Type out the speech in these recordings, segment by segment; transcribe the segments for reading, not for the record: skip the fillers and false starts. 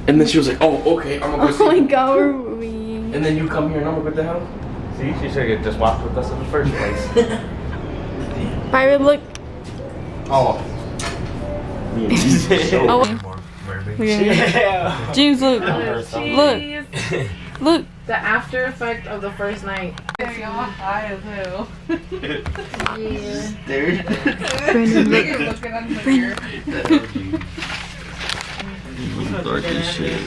And then she was like, oh, okay, I'm gonna go see. Oh my god, we're moving. And then you come here and I'm like, what the hell? See, she should have just walked with us in the first place. Byron, look. Oh. Oh. Yeah. James, look. Look. Look. The after effect of the first night. It's all high as hell. Yeah. Brandon, look. You're looking at the mirror. Dark as shit.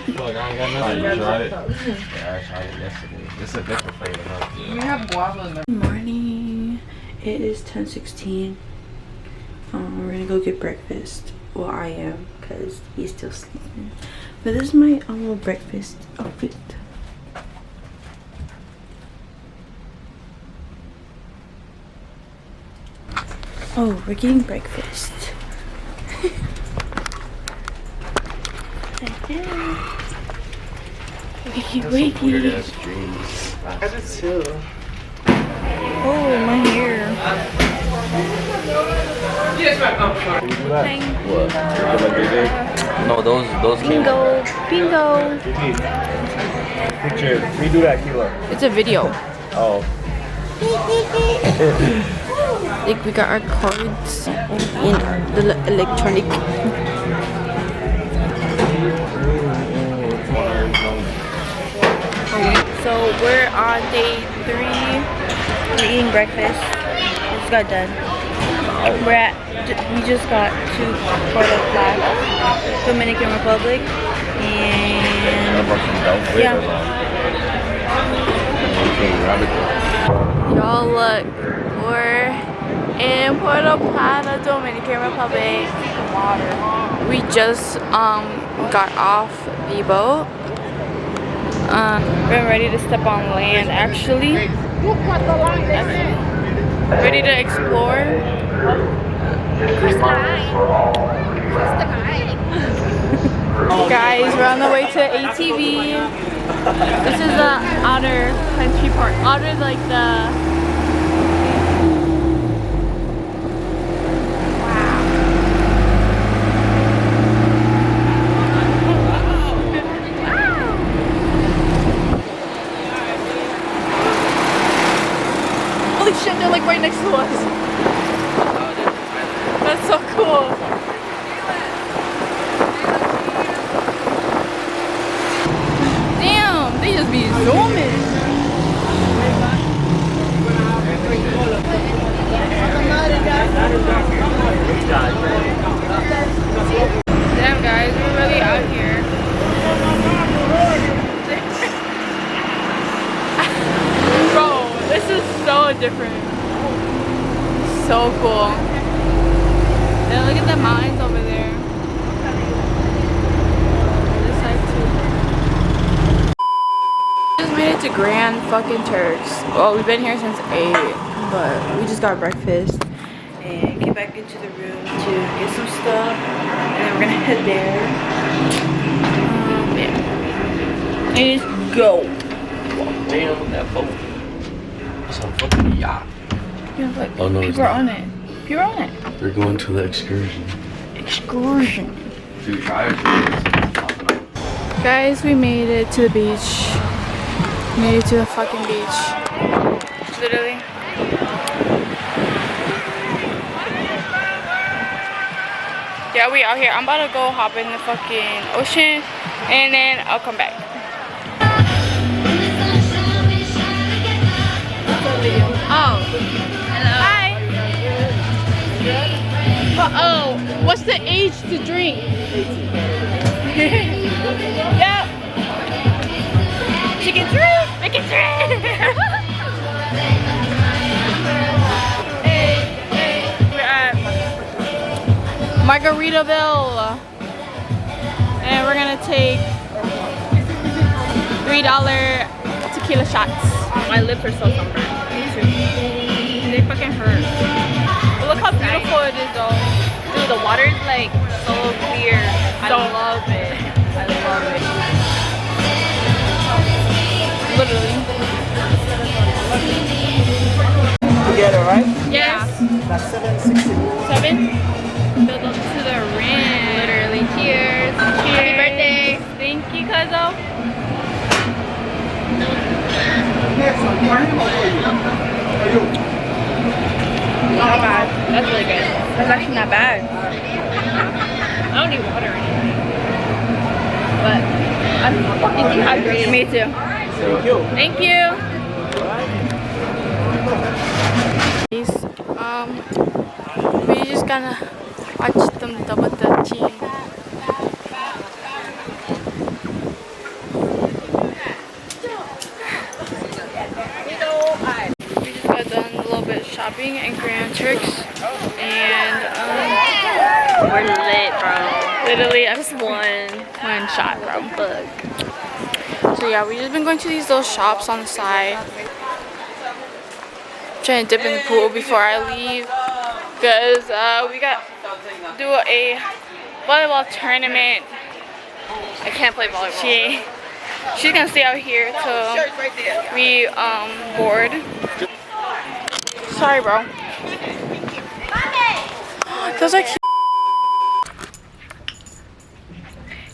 Look, I ain't got nothing. You tried it? Yeah, I tried it yesterday. This is a different flavor, huh? We have guava in there. Good morning. It is 10:16. We're gonna go get breakfast. Well, I am, because he's still sleeping. But this is my little breakfast outfit. Oh, we're getting breakfast. Wakey. I did too. Oh, my hair. No, those came. Bingo. Picture. Redo that, Kilah. It's a video. Oh. Like, we got our cards and the electronic. So we're on day 3. We're eating breakfast. We just got done. We just got to Puerto Plata, Dominican Republic, and yeah. Y'all look, we're in Puerto Plata, Dominican Republic. We just got off the boat. We're ready to step on land, actually. Ready to explore. Guys, we're on the way to ATV. This is the outer country part. Outer, like the... Holy shit, they're like right next to us. That's so cool. Damn, they just be zooming. Damn guys, we're really out here. Bro, this is so different. So cool. And look at the mountains over there. This side too. Just made it to Grand fucking Turks. Well, we've been here since 8, but we just got breakfast and get back into the room to get some stuff, and then we're gonna head there. Yeah. And just go. Damn, that boat. It's a fucking yacht. Yeah, look, Oh, no, people are on it. People are on it. They're going to the excursion. Excursion. Dude, guys. Guys, we made it to the beach. Made it to the fucking beach. Literally. Yeah, we out here. I'm about to go hop in the fucking ocean and then I'll come back. Oh. Hello. Hi. Oh, what's the age to drink? Yep. Chicken drink. Chicken drink. We're at Margaritaville, and we're gonna take $3 tequila shots. My lips are so sunburned. They fucking hurt. But look how beautiful it is though. Dude, the water is like so clear. I love it. I love it. Literally. Together, right? Yes. That's 760. 7? Build up to the rim. Literally. Cheers. Cheers. Happy birthday. though? Not bad. That's really good. That's actually not bad. I don't need water or anything. But I'm fucking dehydrated. Me too. Thank you. We just gonna watch them double dutching. We just got done a little bit of shopping and Grand Turks, and We're lit, bro. literally I just one shot, bro. Fuck. So yeah, we just been going to these little shops on the side, trying to dip in the pool before I leave, because we got to do a volleyball tournament. I can't play volleyball. She's gonna stay out here till we board. Sorry, bro. Those are cute.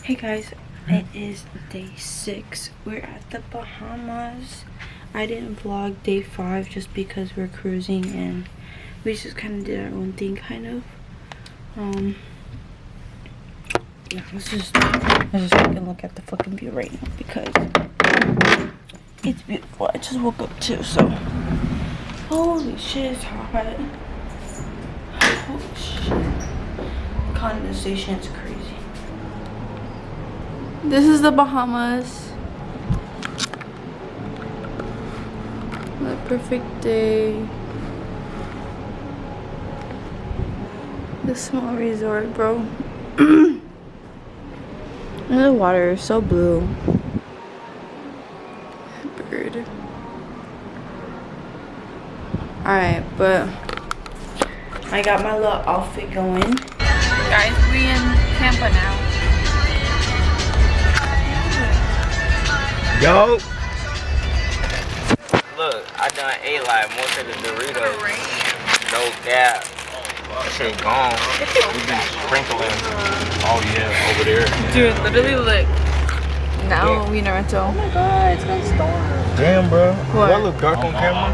Hey guys, it is day 6. We're at the Bahamas. I didn't vlog day 5 just because we're cruising and we just kind of did our own thing, kind of. Yeah, let's just fucking look at the fucking view right now because it's beautiful. I just woke up too, so holy shit, it's hot. Holy shit, condensation is crazy. This is the Bahamas. The perfect day. The small resort, bro. And the water is so blue. Bird. Alright, but I got my little outfit going. Guys, we in Tampa now. Yo! Look, I done ate like most of the Doritos. No cap. That shit gone. We been sprinkling. Oh yeah, over there. Dude, literally lit. Now we in a rental. Oh my god, it's gonna storm. Damn, bro. What? Do I look dark on camera?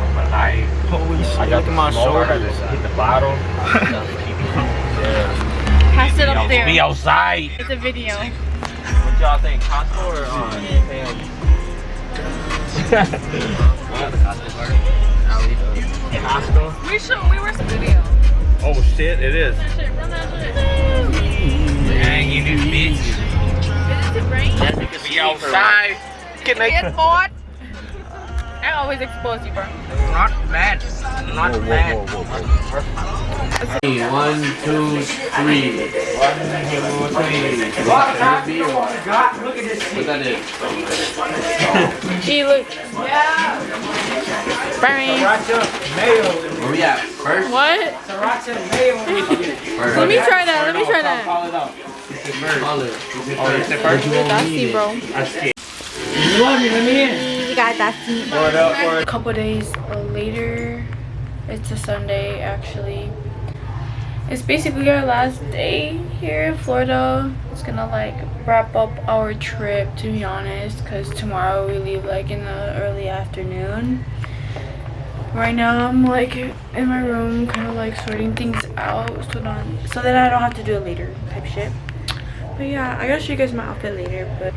Holy shit. I got my shoulder. I just hit the bottle. Yeah. Pass it up there. Be outside. It's a video. What y'all think? Costco or Costco? We were some video. Oh shit, it is. Run that shit. Dang, you new bitch. Is it rain? Be outside. Get naked. I always expose you, bro. Not bad. Not bad. 1, 2, 3. 1, 2, 3. Look at this. What that is? She look. Brian. Where we at? First? What? First. Let me try that. Let me try that. Call it out. Call it. Oh, it's the first one. Dusty, bro. We got Dusty. A couple days later, it's a Sunday actually. It's basically our last day here in Florida. It's gonna like wrap up our trip, to be honest, because tomorrow we leave like in the early afternoon. Right now I'm like in my room kind of like sorting things out so that I don't have to do it later type shit. But yeah, I gotta show you guys my outfit later. But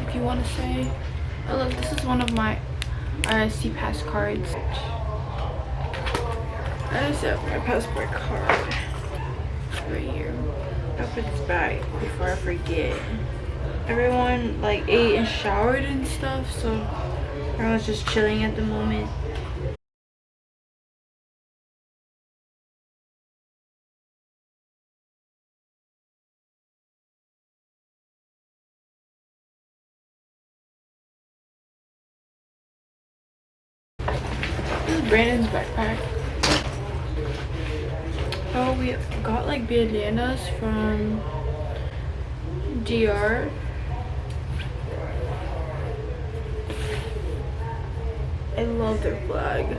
if you want to say, oh look, this is one of my C-Pass cards. That is my passport card right here. I'll put this back before I forget. Everyone like ate and showered and stuff, so everyone's just chilling at the moment. This is Brandon's backpack. Oh, we got like bandanas from DR. I love their flag.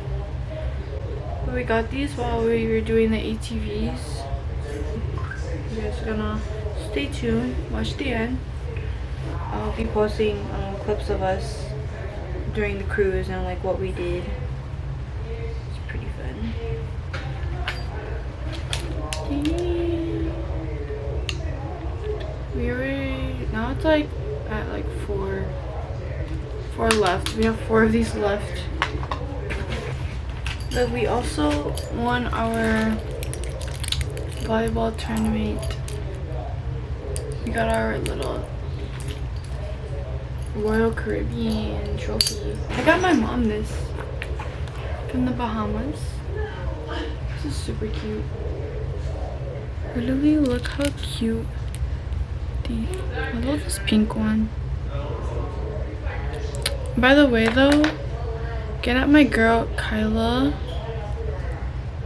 But we got these while we were doing the ATVs. You guys are gonna stay tuned, watch the end. I'll be posting clips of us during the cruise and like what we did. It's pretty fun. We already, now it's like at like four left. We have 4 of these left. But we also won our volleyball tournament. We got our little Royal Caribbean trophy. I got my mom this from the Bahamas. This is super cute. Literally, look how cute. I love this pink one. By the way though, get at my girl Kilah.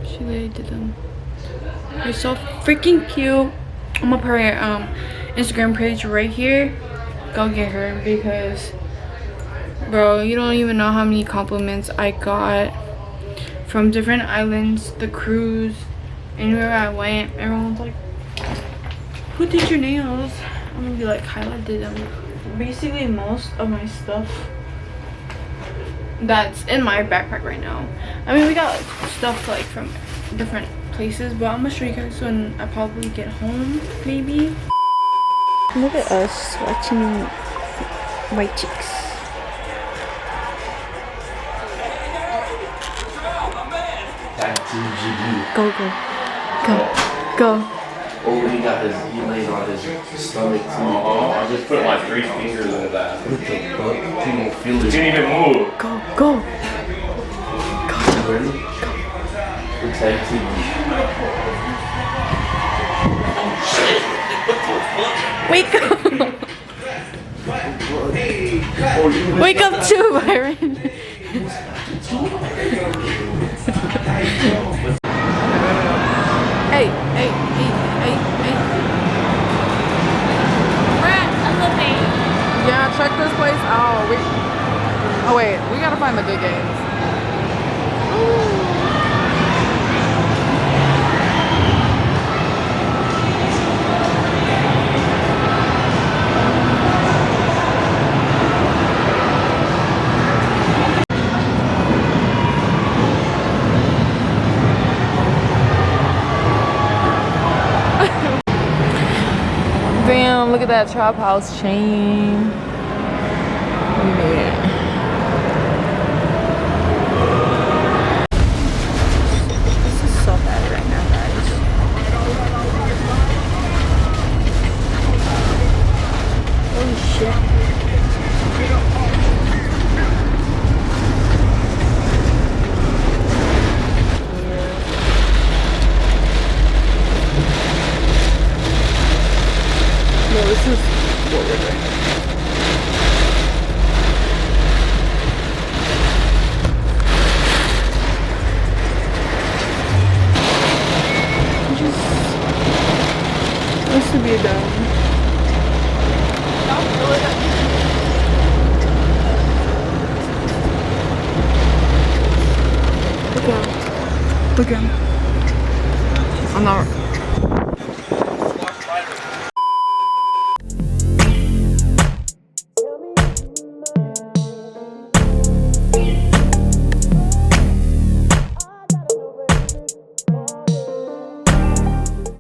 She literally did them. They're so freaking cute. I'm gonna put her Instagram page right here. Go get her because bro, you don't even know how many compliments I got from different islands, the cruise, anywhere I went. Everyone's like, who did your nails? I'm gonna be like, Kilah did them. Basically most of my stuff that's in my backpack right now. I mean, we got like, stuff like from different places, but I'm gonna show you guys when I probably get home, maybe. Look at us watching white chicks. Go, go, go. Oh, he got his, he lays on his stomach too. I just put my 3 fingers in that. What the fuck? He won't feel it. Didn't even move. Go, go. Go. Ready? Go. Protect you. Wake up. Wake up too, Byron. Hey, hey, hey, hey, hey. We're at Elevate. Yeah, check this place out. Oh wait, we gotta find the good games. Damn, look at that trap house chain. Yeah. This is so bad right now, guys. Holy shit. No, this is what we're doing. This would be a dome. Look at him. Look at him.